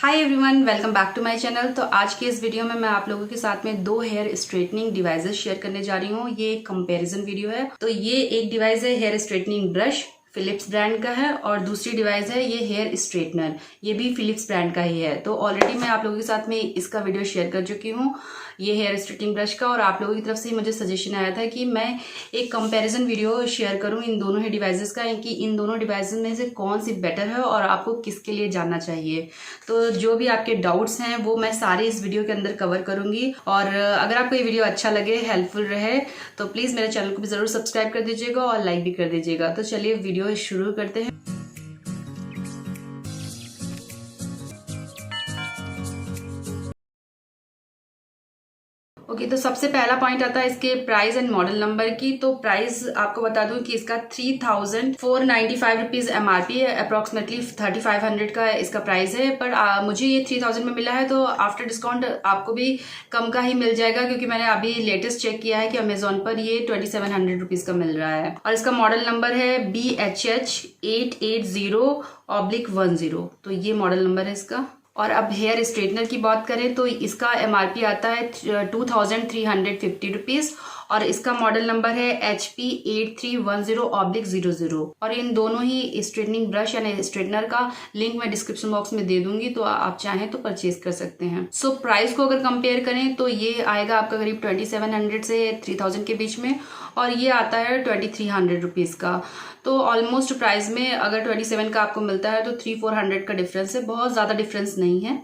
Hi everyone, welcome back to my channel. तो आज के इस वीडियो में मैं आप लोगों के साथ में दो हेयर स्ट्रेटनिंग डिवाइसेस शेयर करने जा रही हूँ। ये एक कंपैरिजन वीडियो है। तो ये एक डिवाइस है hair straightening brush, Philips brand का है, और दूसरी डिवाइस है ये हेयर स्ट्रेटनर, ये भी फिलिप्स ब्रांड का ही है। तो ऑलरेडी मैं आप लोगों के साथ में इसका वीडियो शेयर कर चुकी हूँ, ये हेयर स्ट्रेटनिंग ब्रश का। और आप लोगों की तरफ से मुझे सजेशन आया था कि मैं एक कंपैरिजन वीडियो शेयर करूं इन दोनों ही डिवाइसेस का, कि इन दोनों डिवाइसेस में से कौन सी बेटर है और आपको किसके लिए जानना चाहिए। तो जो भी आपके डाउट्स हैं वो मैं सारे इस वीडियो के अंदर कवर करूंगी। और अगर आपको ये वीडियो अच्छा लगे, हेल्पफुल रहे, तो प्लीज मेरे चैनल को भी जरूर सब्सक्राइब कर दीजिएगा और लाइक भी कर दीजिएगा। तो चलिए वीडियो शुरू करते हैं। ओके, तो सबसे पहला पॉइंट आता है इसके प्राइस एंड मॉडल नंबर की। तो प्राइस आपको बता दूं कि इसका 3495 रुपीज एमआरपी है, अप्रोक्सीमेटली 3500 का इसका प्राइस है। पर मुझे ये 3000 में मिला है, तो आफ्टर डिस्काउंट आपको भी कम का ही मिल जाएगा, क्योंकि मैंने अभी लेटेस्ट चेक किया है कि अमेजोन पर ये 2700 रुपीज का मिल रहा है। और इसका मॉडल नंबर है BHH880/10। तो ये मॉडल नंबर है इसका। और अब हेयर स्ट्रेटनर की बात करें तो इसका एमआरपी आता है 2350 रुपीज, और इसका मॉडल नंबर है HP8310/00। और इन दोनों ही स्ट्रेटनिंग ब्रश यानी स्ट्रेटनर का लिंक मैं डिस्क्रिप्शन बॉक्स में दे दूंगी, तो आप चाहें तो परचेज कर सकते हैं। सो प्राइस को अगर कंपेयर करें तो ये आएगा आपका करीब 2700 से 3000 के बीच में, और ये आता है 2300 रुपीज का। तो ऑलमोस्ट प्राइस में अगर 27 का आपको मिलता है तो 300-400 का डिफरेंस है, बहुत ज्यादा डिफरेंस नहीं है।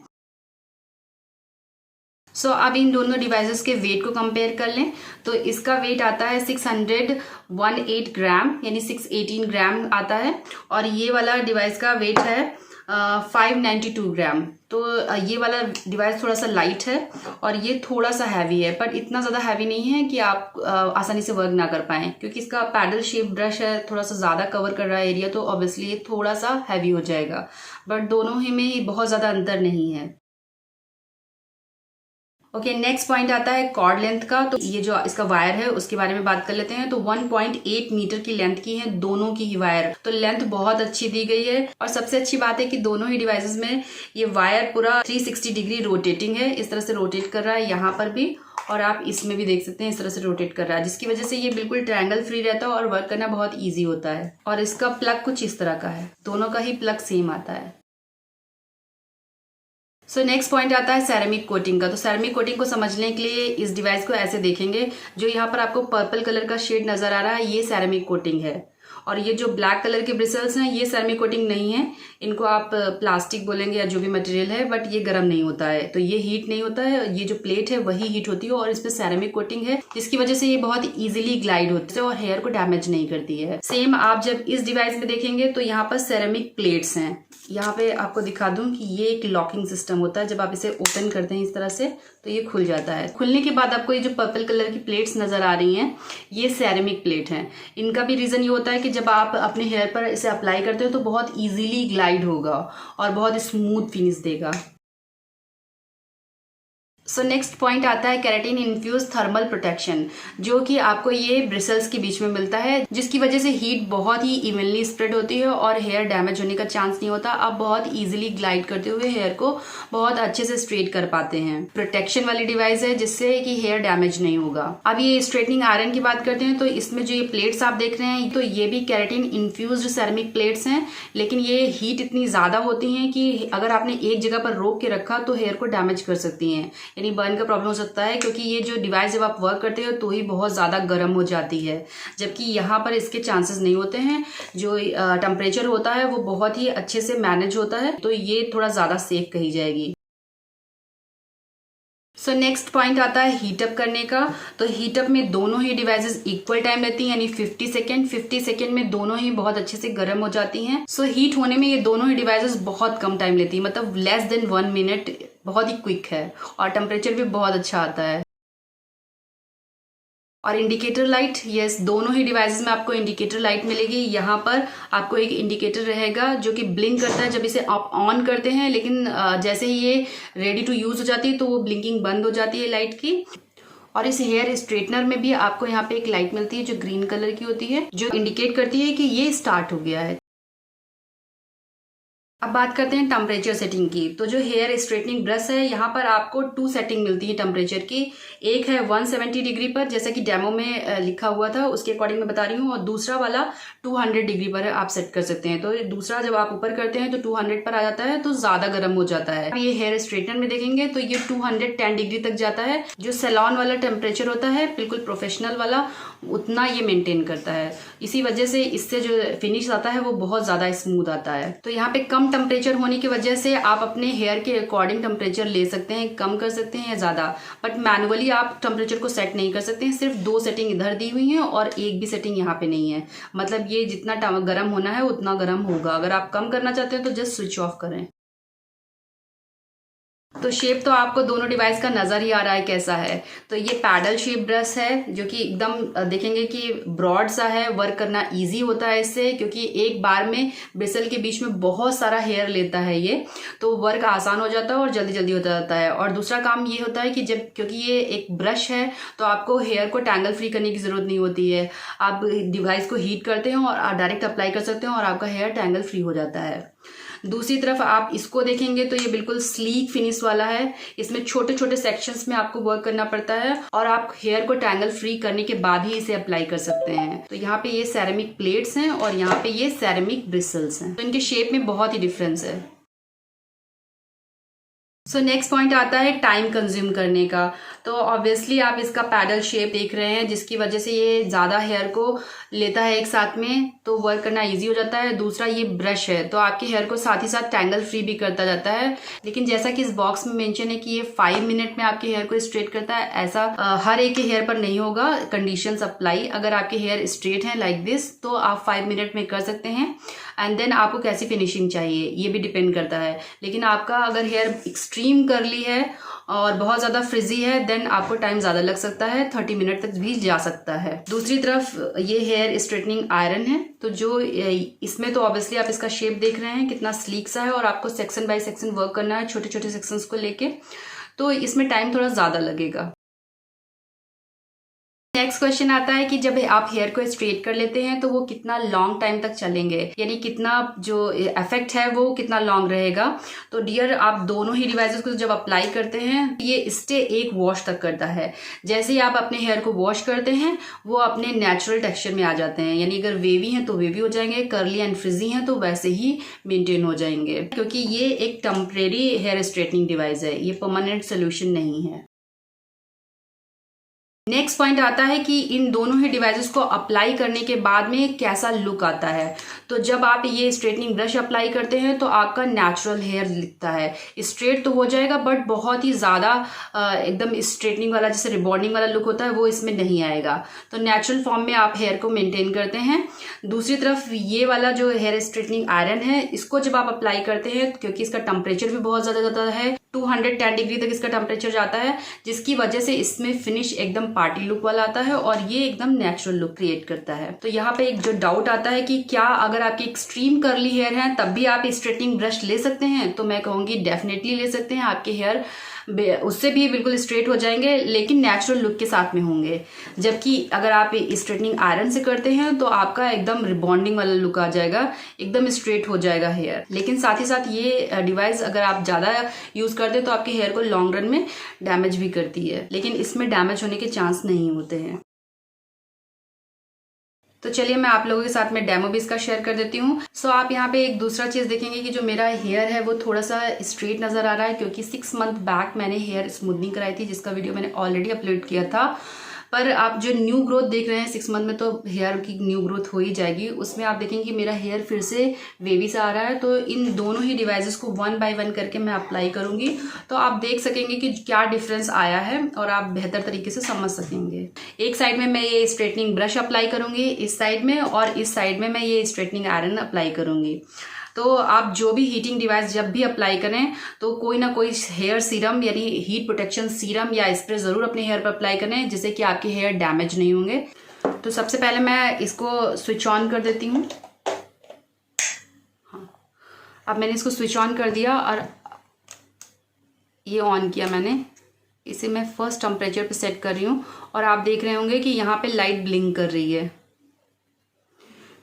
सो अब इन दोनों डिवाइसेस के वेट को कंपेयर कर लें तो इसका वेट आता है 618 ग्राम, यानी 618 ग्राम आता है। और ये वाला डिवाइस का वेट है 592 ग्राम। तो ये वाला डिवाइस थोड़ा सा लाइट है और ये थोड़ा सा हैवी है, पर इतना ज़्यादा हैवी नहीं है कि आप आसानी से वर्क ना कर पाएं, क्योंकि इसका पैडल शेप ब्रश है, थोड़ा सा ज़्यादा कवर कर रहा है एरिया, तो ऑब्वियसली ये थोड़ा सा हैवी हो जाएगा। बट दोनों ही में बहुत ज़्यादा अंतर नहीं है। ओके, नेक्स्ट पॉइंट आता है कॉर्ड लेंथ का। तो ये जो इसका वायर है उसके बारे में बात कर लेते हैं। तो 1.8 मीटर की लेंथ की है दोनों की ही वायर, तो लेंथ बहुत अच्छी दी गई है। और सबसे अच्छी बात है कि दोनों ही डिवाइसेस में ये वायर पूरा 360 डिग्री रोटेटिंग है, इस तरह से रोटेट कर रहा है यहाँ पर भी, और आप इसमें भी देख सकते हैं इस तरह से रोटेट कर रहा है, जिसकी वजह से ये बिल्कुल ट्रायंगल फ्री रहता है और वर्क करना बहुत ईजी होता है। और इसका प्लग कुछ इस तरह का है, दोनों का ही प्लग सेम आता है। सो नेक्स्ट पॉइंट आता है सेरेमिक कोटिंग का। तो सेरेमिक कोटिंग को समझने के लिए इस डिवाइस को ऐसे देखेंगे, जो यहाँ पर आपको पर्पल कलर का शेड नजर आ रहा है, ये सेरेमिक कोटिंग है। और ये जो ब्लैक कलर के ब्रिसल्स हैं ये सेरेमिक कोटिंग नहीं है, इनको आप प्लास्टिक बोलेंगे या जो भी मटेरियल है, बट ये गर्म नहीं होता है, तो ये हीट नहीं होता है। ये जो प्लेट है वही हीट होती है, और इस पे सेरेमिक कोटिंग है, जिसकी वजह से ये बहुत इजीली ग्लाइड होती है और हेयर को डैमेज नहीं करती है। सेम आप जब इस डिवाइस में देखेंगे तो यहाँ पर सेरेमिक प्लेट्स हैं। यहाँ पे आपको दिखा दूं कि ये एक लॉकिंग सिस्टम होता है, जब आप इसे ओपन करते हैं इस तरह से तो ये खुल जाता है। खुलने के बाद आपको ये जो पर्पल कलर की प्लेट्स नजर आ रही हैं, ये सेरेमिक प्लेट हैं। इनका भी रीजन ये होता है कि जब आप अपने हेयर पर इसे अप्लाई करते हो तो बहुत इजीली ग्लाइड होगा और बहुत स्मूथ फिनिश देगा। सो नेक्स्ट पॉइंट आता है केराटिन इन्फ्यूज थर्मल प्रोटेक्शन, जो कि आपको ये ब्रिसल्स के बीच में मिलता है, जिसकी वजह से हीट बहुत ही इवनली स्प्रेड होती है और हेयर डैमेज होने का चांस नहीं होता। आप बहुत इजीली ग्लाइड करते हुए हेयर को बहुत अच्छे से स्ट्रेट कर पाते हैं। प्रोटेक्शन वाली डिवाइस है जिससे कि हेयर डैमेज नहीं होगा। अब ये स्ट्रेटनिंग आयरन की बात करते हैं तो इसमें जो ये प्लेट्स आप देख रहे हैं तो ये भी केराटिन इन्फ्यूज सेरेमिक प्लेट्स हैं, लेकिन ये हीट इतनी ज्यादा होती है कि अगर आपने एक जगह पर रोक के रखा तो हेयर को डैमेज कर सकती है, यानी बर्न का प्रॉब्लम हो सकता है, क्योंकि ये जो डिवाइस जब आप वर्क करते हो तो ही बहुत ज़्यादा गर्म हो जाती है, जबकि यहाँ पर इसके चांसेस नहीं होते हैं। जो टेम्परेचर होता है वो बहुत ही अच्छे से मैनेज होता है, तो ये थोड़ा ज़्यादा सेफ कही जाएगी। सो नेक्स्ट पॉइंट आता है हीटअप करने का। तो हीटअप में दोनों ही डिवाइसेस इक्वल टाइम लेती हैं, यानी 50 सेकेंड में दोनों ही बहुत अच्छे से गर्म हो जाती हैं। सो हीट होने में ये दोनों ही डिवाइसेस बहुत कम टाइम लेती है, मतलब लेस देन 1 मिनट, बहुत ही क्विक है, और टेम्परेचर भी बहुत अच्छा आता है। और इंडिकेटर लाइट, यस, दोनों ही डिवाइसेस में आपको इंडिकेटर लाइट मिलेगी। यहाँ पर आपको एक इंडिकेटर रहेगा जो कि ब्लिंक करता है जब इसे आप ऑन करते हैं, लेकिन जैसे ही ये रेडी टू यूज हो जाती है तो वो ब्लिंकिंग बंद हो जाती है लाइट की। और इस हेयर स्ट्रेटनर में भी आपको यहाँ पे एक लाइट मिलती है जो ग्रीन कलर की होती है, जो इंडिकेट करती है कि ये स्टार्ट हो गया है। अब बात करते हैं टेम्परेचर सेटिंग की। तो जो हेयर स्ट्रेटनिंग ब्रश है, यहाँ पर आपको 2 सेटिंग मिलती है टेम्परेचर की। एक है 170 डिग्री पर, जैसा कि डेमो में लिखा हुआ था उसके अकॉर्डिंग मैं बता रही हूँ, और दूसरा वाला 200 डिग्री पर आप सेट कर सकते हैं। तो दूसरा जब आप ऊपर करते हैं तो 200 पर आ जाता है, तो ज्यादा गर्म हो जाता है। ये हेयर स्ट्रेटनर में देखेंगे तो ये 210 डिग्री तक जाता है। जो सैलून वाला टेम्परेचर होता है, बिल्कुल प्रोफेशनल वाला, उतना ये मेंटेन करता है। इसी वजह से इससे जो फिनिश आता है वो बहुत ज्यादा स्मूथ आता है। तो यहाँ पे कम टेम्परेचर होने की वजह से आप अपने हेयर के अकॉर्डिंग टेम्परेचर ले सकते हैं, कम कर सकते हैं या ज्यादा, बट मैनुअली आप टेम्परेचर को सेट नहीं कर सकते हैं। सिर्फ 2 सेटिंग इधर दी हुई है और एक भी सेटिंग यहाँ पे नहीं है। मतलब ये जितना गर्म होना है उतना गर्म होगा। अगर आप कम करना चाहते हैं तो जस्ट स्विच ऑफ करें। तो शेप तो आपको दोनों डिवाइस का नजर ही आ रहा है कैसा है। तो ये पैडल शेप ब्रश है, जो कि एकदम देखेंगे कि ब्रॉड सा है, वर्क करना इजी होता है इससे, क्योंकि एक बार में ब्रिसल के बीच में बहुत सारा हेयर लेता है ये, तो वर्क आसान हो जाता है और जल्दी जल्दी हो जाता है। और दूसरा काम ये होता है कि जब, क्योंकि ये एक ब्रश है, तो आपको हेयर को टैंगल फ्री करने की जरूरत नहीं होती है। आप डिवाइस को हीट करते हैं और डायरेक्ट अप्लाई कर सकते हैं और आपका हेयर टैंगल फ्री हो जाता है। दूसरी तरफ आप इसको देखेंगे तो ये बिल्कुल स्लीक फिनिश वाला है। इसमें छोटे छोटे सेक्शंस में आपको वर्क करना पड़ता है और आप हेयर को टैंगल फ्री करने के बाद ही इसे अप्लाई कर सकते हैं। तो यहाँ पे ये सेरेमिक प्लेट्स हैं और यहाँ पे ये सेरेमिक ब्रिसल्स हैं, तो इनके शेप में बहुत ही डिफरेंस है। सो नेक्स्ट पॉइंट आता है टाइम कंज्यूम करने का। तो ऑब्वियसली आप इसका पैडल शेप देख रहे हैं, जिसकी वजह से ये ज़्यादा हेयर को लेता है एक साथ में, तो वर्क करना इजी हो जाता है। दूसरा ये ब्रश है, तो आपके हेयर को साथ ही साथ टैंगल फ्री भी करता जाता है। लेकिन जैसा कि इस बॉक्स में मेंशन है कि ये 5 मिनट में आपके हेयर को स्ट्रेट करता है, ऐसा हर एक के हेयर पर नहीं होगा। Conditions apply. अगर आपके हेयर स्ट्रेट हैं लाइक दिस, तो आप 5 मिनट में कर सकते हैं। एंड देन आपको कैसी फिनिशिंग चाहिए ये भी डिपेंड करता है। लेकिन आपका अगर हेयर एक्सट्रीम कर्ली है और बहुत ज़्यादा फ्रिजी है, देन आपको टाइम ज़्यादा लग सकता है, 30 मिनट तक भी जा सकता है। दूसरी तरफ ये हेयर स्ट्रेटनिंग आयरन है, तो जो इसमें तो ऑब्वियसली आप इसका शेप देख रहे हैं कितना स्लीक सा है, और आपको सेक्शन बाय सेक्शन वर्क करना है, छोटे छोटे सेक्शंस को लेके, तो इसमें टाइम थोड़ा ज़्यादा लगेगा। नेक्स्ट क्वेश्चन आता है कि जब आप हेयर को स्ट्रेट कर लेते हैं तो वो कितना लॉन्ग टाइम तक चलेंगे, यानी कितना जो इफेक्ट है वो कितना लॉन्ग रहेगा। तो डियर, आप दोनों ही डिवाइसेस को जब अप्लाई करते हैं ये स्टे 1 वॉश तक करता है। जैसे ही आप अपने हेयर को वॉश करते हैं वो अपने नेचुरल टेक्सचर में आ जाते हैं, यानी अगर वेवी हैं तो वेवी हो जाएंगे, कर्ली एंड फ्रिजी हैं तो वैसे ही मेंटेन हो जाएंगे, क्योंकि ये एक टेम्परेरी हेयर स्ट्रेटनिंग डिवाइस है, ये परमानेंट सोल्यूशन नहीं है। नेक्स्ट पॉइंट आता है कि इन दोनों ही डिवाइसेस को अप्लाई करने के बाद में कैसा लुक आता है। तो जब आप ये स्ट्रेटनिंग ब्रश अप्लाई करते हैं तो आपका नेचुरल हेयर दिखता है, स्ट्रेट तो हो जाएगा बट बहुत ही ज़्यादा एकदम स्ट्रेटनिंग वाला जैसे रिबॉन्डिंग वाला लुक होता है वो इसमें नहीं आएगा। तो नेचुरल फॉर्म में आप हेयर को मेंटेन करते हैं। दूसरी तरफ ये वाला जो हेयर स्ट्रेटनिंग आयरन है, इसको जब आप अप्लाई करते हैं, क्योंकि इसका टेम्परेचर भी बहुत ज़्यादा जाता है, 210 डिग्री तक इसका टेम्परेचर जाता है, जिसकी वजह से इसमें फिनिश एकदम पार्टी लुक वाला आता है और ये एकदम नेचुरल लुक क्रिएट करता है। तो यहाँ पे एक जो डाउट आता है कि क्या अगर आपकी एक्सट्रीम कर्ली हेयर है तब भी आप स्ट्रेटनिंग ब्रश ले सकते हैं, तो मैं कहूँगी डेफिनेटली ले सकते हैं। आपके हेयर उससे भी बिल्कुल स्ट्रेट हो जाएंगे, लेकिन नेचुरल लुक के साथ में होंगे। जबकि अगर आप स्ट्रेटनिंग आयरन से करते हैं तो आपका एकदम रिबॉन्डिंग वाला लुक आ जाएगा, एकदम स्ट्रेट हो जाएगा हेयर। लेकिन साथ ही साथ ये डिवाइस अगर आप ज़्यादा यूज़ करते हैं तो आपके हेयर को लॉन्ग रन में डैमेज भी करती है, लेकिन इसमें डैमेज होने के चांस नहीं होते हैं। तो चलिए मैं आप लोगों के साथ में डेमो भी इसका शेयर कर देती हूँ। सो आप यहाँ पे एक दूसरा चीज़ देखेंगे कि जो मेरा हेयर है वो थोड़ा सा स्ट्रेट नज़र आ रहा है, क्योंकि 6 मंथ बैक मैंने हेयर स्मूथनिंग कराई थी, जिसका वीडियो मैंने ऑलरेडी अपलोड किया था। पर आप जो न्यू ग्रोथ देख रहे हैं 6 मंथ में, तो हेयर की न्यू ग्रोथ हो ही जाएगी, उसमें आप देखेंगे कि मेरा हेयर फिर से वेवी सा आ रहा है। तो इन दोनों ही डिवाइसेस को 1 बाय 1 करके मैं अप्लाई करूंगी, तो आप देख सकेंगे कि क्या डिफरेंस आया है और आप बेहतर तरीके से समझ सकेंगे। एक साइड में मैं ये स्ट्रेटनिंग ब्रश अप्लाई करूंगी इस साइड में, और इस साइड में मैं ये स्ट्रेटनिंग आयरन अप्लाई करूंगी। तो आप जो भी हीटिंग डिवाइस जब भी अप्लाई करें तो कोई ना कोई हेयर सीरम यानी हीट प्रोटेक्शन सीरम या स्प्रे ज़रूर अपने हेयर पर अप्लाई करें, जिससे कि आपके हेयर डैमेज नहीं होंगे। तो सबसे पहले मैं इसको स्विच ऑन कर देती हूँ। हाँ, अब मैंने इसको स्विच ऑन कर दिया और ये ऑन किया मैंने। इसे मैं फर्स्ट टेम्परेचर पे सेट कर रही हूँ और आप देख रहे होंगे कि यहाँ पे लाइट ब्लिंक कर रही है।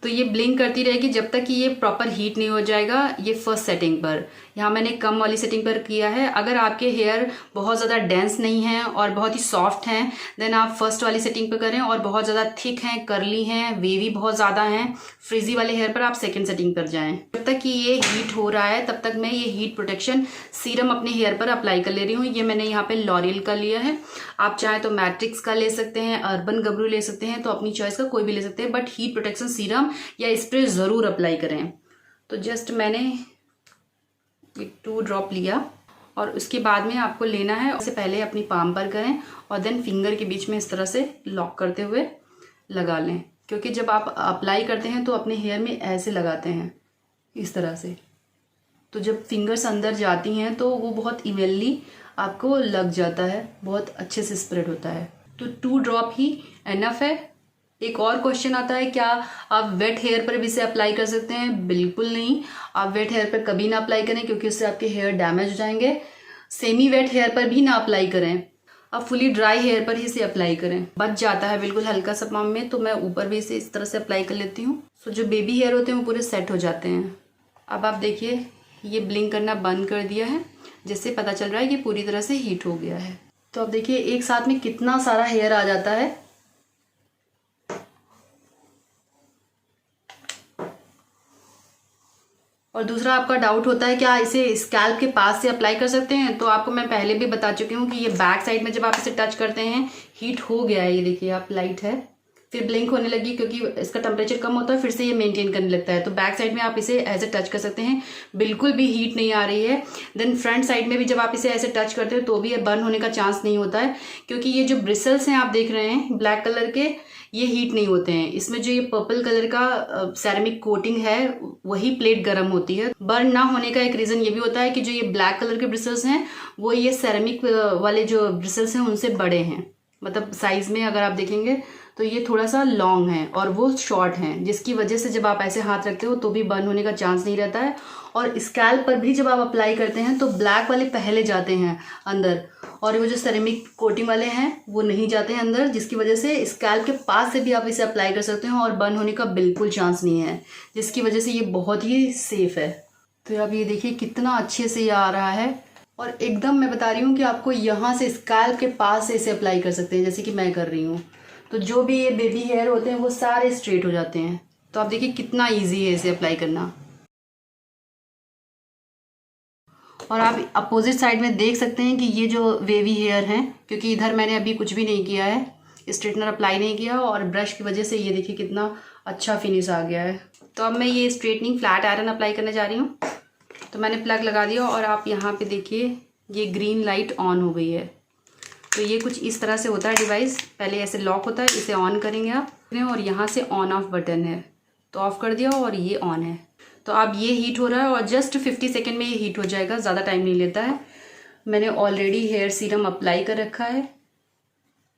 तो ये ब्लिंक करती रहेगी जब तक कि ये प्रॉपर हीट नहीं हो जाएगा। ये फर्स्ट सेटिंग पर, यहाँ मैंने कम वाली सेटिंग पर किया है। अगर आपके हेयर बहुत ज़्यादा डेंस नहीं हैं और बहुत ही सॉफ्ट हैं, देन आप फर्स्ट वाली सेटिंग पर करें, और बहुत ज़्यादा थिक हैं, करली हैं, वेवी बहुत ज़्यादा हैं, फ्रिजी वाले हेयर पर आप सेकेंड सेटिंग पर जाएँ। जब तक कि ये हीट हो रहा है तब तक मैं ये हीट प्रोटेक्शन सीरम अपने हेयर पर अप्लाई कर ले रही हूँ। ये मैंने यहाँ पे लॉरियल का लिया है, आप चाहें तो मैट्रिक्स का ले सकते हैं, अर्बन गबरू ले सकते हैं, तो अपनी चॉइस का कोई भी ले सकते हैं, बट हीट प्रोटेक्शन सीरम या स्प्रे ज़रूर अप्लाई करें। तो जस्ट मैंने ये 2 ड्रॉप लिया, और उसके बाद में आपको लेना है, उससे पहले अपनी पाम पर करें और देन फिंगर के बीच में इस तरह से लॉक करते हुए लगा लें, क्योंकि जब आप अप्लाई करते हैं तो अपने हेयर में ऐसे लगाते हैं इस तरह से, तो जब फिंगर्स अंदर जाती हैं तो वो बहुत इवनली आपको लग जाता है, बहुत अच्छे से स्प्रेड होता है। तो 2 ड्रॉप ही एनफ है। एक और क्वेश्चन आता है, क्या आप वेट हेयर पर भी इसे अप्लाई कर सकते हैं? बिल्कुल नहीं, आप वेट हेयर पर कभी ना अप्लाई करें, क्योंकि उससे आपके हेयर डैमेज हो जाएंगे। सेमी वेट हेयर पर भी ना अप्लाई करें, आप फुली ड्राई हेयर पर ही इसे अप्लाई करें। बच जाता है बिल्कुल हल्का सा पाम में, तो मैं ऊपर भी इसे इस तरह से अप्लाई कर लेती हूँ। सो जो बेबी हेयर होते हैं वो पूरे सेट हो जाते हैं। अब आप देखिए ये ब्लिंक करना बंद कर दिया है, जिससे पता चल रहा है कि पूरी तरह से हीट हो गया है। तो अब देखिए एक साथ में कितना सारा हेयर आ जाता है। और दूसरा आपका डाउट होता है क्या इसे स्कैल्प के पास से अप्लाई कर सकते हैं? तो आपको मैं पहले भी बता चुकी हूँ कि ये बैक साइड में जब आप इसे टच करते हैं हीट हो गया है। ये देखिए आप, लाइट है, फिर ब्लिंक होने लगी क्योंकि इसका टेम्परेचर कम होता है, फिर से ये मेंटेन करने लगता है। तो बैक साइड में आप इसे ऐसे टच कर सकते हैं, बिल्कुल भी हीट नहीं आ रही है। देन फ्रंट साइड में भी जब आप इसे ऐसे टच करते हो तो भी ये बर्न होने का चांस नहीं होता है, क्योंकि ये जो ब्रिसल्स हैं आप देख रहे हैं ब्लैक कलर के, ये हीट नहीं होते हैं। इसमें जो ये पर्पल कलर का सेरेमिक कोटिंग है वही प्लेट गर्म होती है। बर्न ना होने का एक रीज़न ये भी होता है कि जो ये ब्लैक कलर के ब्रिसल्स हैं वो ये सेरेमिक वाले जो ब्रिसल्स हैं उनसे बड़े हैं, मतलब साइज में अगर आप देखेंगे तो ये थोड़ा सा लॉन्ग है और वो शॉर्ट हैं, जिसकी वजह से जब आप ऐसे हाथ रखते हो तो भी बर्न होने का चांस नहीं रहता है। और स्कैल्प पर भी जब आप अप्लाई करते हैं तो ब्लैक वाले पहले जाते हैं अंदर, और वो जो सेरेमिक कोटिंग वाले हैं वो नहीं जाते हैं अंदर, जिसकी वजह से स्कैल्प के पास से भी आप इसे अप्लाई कर सकते हो और बर्न होने का बिल्कुल चांस नहीं है, जिसकी वजह से ये बहुत ही सेफ है। तो अब ये देखिए कितना अच्छे से ये आ रहा है, और एकदम मैं बता रही हूँ कि आपको यहाँ से स्कैल्प के पास से इसे अप्लाई कर सकते हैं, जैसे कि मैं कर रही हूँ। तो जो भी ये बेबी हेयर होते हैं वो सारे स्ट्रेट हो जाते हैं। तो आप देखिए कितना इजी है इसे अप्लाई करना। और आप अपोजिट साइड में देख सकते हैं कि ये जो वेवी हेयर हैं, क्योंकि इधर मैंने अभी कुछ भी नहीं किया है, स्ट्रेटनर अप्लाई नहीं किया, और ब्रश की वजह से ये देखिए कितना अच्छा फिनिश आ गया है। तो अब मैं ये स्ट्रेटनिंग फ्लैट आयरन अप्लाई करने जा रही हूँ। तो मैंने प्लग लगा दिया और आप यहाँ पे देखिए ये ग्रीन लाइट ऑन हो गई है। तो ये कुछ इस तरह से होता है डिवाइस, पहले ऐसे लॉक होता है, इसे ऑन करेंगे आप, और यहाँ से ऑन ऑफ बटन है, तो ऑफ कर दिया और ये ऑन है। तो अब ये हीट हो रहा है और जस्ट 50 सेकेंड में ये हीट हो जाएगा, ज़्यादा टाइम नहीं लेता है। मैंने ऑलरेडी हेयर सीरम अप्लाई कर रखा है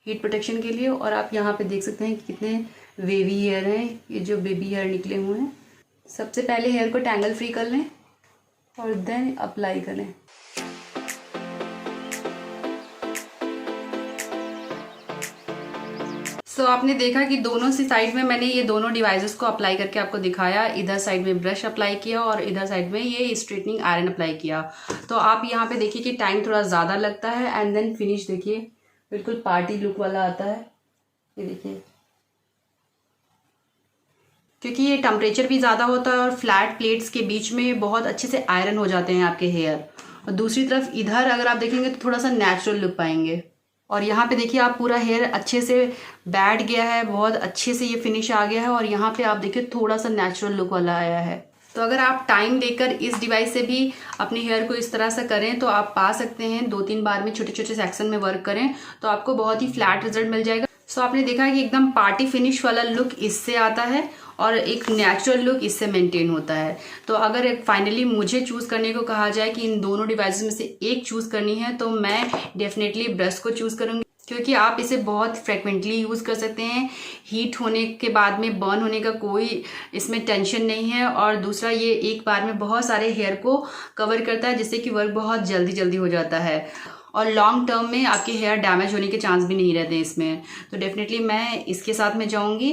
हीट प्रोटेक्शन के लिए, और आप यहाँ पे देख सकते हैं कितने वेवी हेयर हैं, ये जो बेबी हेयर निकले हुए हैं। सबसे पहले हेयर को टैंगल फ्री कर लें और देन अप्लाई करें। तो आपने देखा कि दोनों सी साइड में मैंने ये दोनों डिवाइसेस को अप्लाई करके आपको दिखाया। इधर साइड में ब्रश अप्लाई किया और इधर साइड में ये स्ट्रेटनिंग आयरन अप्लाई किया। तो आप यहाँ पे देखिए कि टाइम थोड़ा ज़्यादा लगता है, एंड देन फिनिश देखिए बिल्कुल पार्टी लुक वाला आता है। ये देखिए, क्योंकि ये टेम्परेचर भी ज़्यादा होता है और फ्लैट प्लेट्स के बीच में बहुत अच्छे से आयरन हो जाते हैं आपके हेयर। और दूसरी तरफ इधर अगर आप देखेंगे तो थोड़ा सा नेचुरल लुक पाएंगे। और यहाँ पे देखिए आप पूरा हेयर अच्छे से बैठ गया है, बहुत अच्छे से ये फिनिश आ गया है, और यहाँ पे आप देखिए थोड़ा सा नेचुरल लुक वाला आया है। तो अगर आप टाइम देकर इस डिवाइस से भी अपने हेयर को इस तरह से करें तो आप पा सकते हैं। 2-3 बार में छोटे छोटे सेक्शन में वर्क करें तो आपको बहुत ही फ्लैट रिजल्ट मिल जाएगा। सो आपने देखा है कि एकदम पार्टी फिनिश वाला लुक इससे आता है और एक नेचुरल लुक इससे मेंटेन होता है। तो अगर फाइनली मुझे चूज़ करने को कहा जाए कि इन दोनों डिवाइसेस में से एक चूज़ करनी है तो मैं डेफिनेटली ब्रश को चूज़ करूँगी, क्योंकि आप इसे बहुत फ्रिक्वेंटली यूज़ कर सकते हैं। हीट होने के बाद में बर्न होने का कोई इसमें टेंशन नहीं है, और दूसरा ये एक बार में बहुत सारे हेयर को कवर करता है, जिससे कि वर्क बहुत जल्दी हो जाता है, और लॉन्ग टर्म में आपके हेयर डैमेज होने के चांस भी नहीं रहते इसमें। तो डेफिनेटली मैं इसके साथ में जाऊँगी।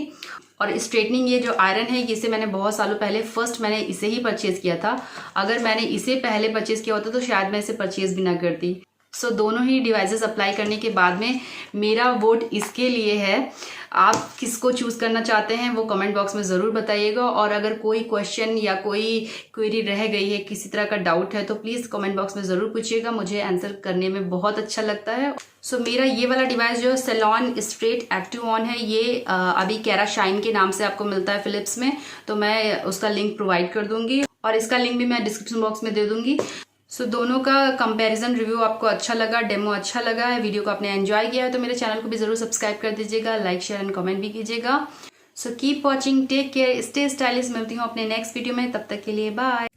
और स्ट्रेटनिंग ये जो आयरन है इसे मैंने बहुत सालों पहले फर्स्ट मैंने इसे ही परचेज किया था। अगर मैंने इसे पहले परचेज किया होता तो शायद मैं इसे परचेज भी ना करती। सो दोनों ही डिवाइसेस अप्लाई करने के बाद में मेरा वोट इसके लिए है। आप किसको चूज़ करना चाहते हैं वो कमेंट बॉक्स में ज़रूर बताइएगा। और अगर कोई क्वेश्चन या कोई क्वेरी रह गई है, किसी तरह का डाउट है, तो प्लीज़ कमेंट बॉक्स में ज़रूर पूछिएगा, मुझे आंसर करने में बहुत अच्छा लगता है। सो मेरा ये वाला डिवाइस जो सेलॉन स्ट्रेट एक्टिव ऑन है, ये अभी कैरा शाइन के नाम से आपको मिलता है फिलिप्स में, तो मैं उसका लिंक प्रोवाइड कर दूंगी और इसका लिंक भी मैं डिस्क्रिप्शन बॉक्स में दे दूंगी। सो दोनों का कंपैरिजन रिव्यू आपको अच्छा लगा, डेमो अच्छा लगा है, वीडियो को आपने एंजॉय किया है तो मेरे चैनल को भी जरूर सब्सक्राइब कर दीजिएगा, लाइक शेयर एंड कमेंट भी कीजिएगा। So keep watching, take care, stay stylish. मिलती हूँ अपने नेक्स्ट वीडियो में, तब तक के लिए बाय।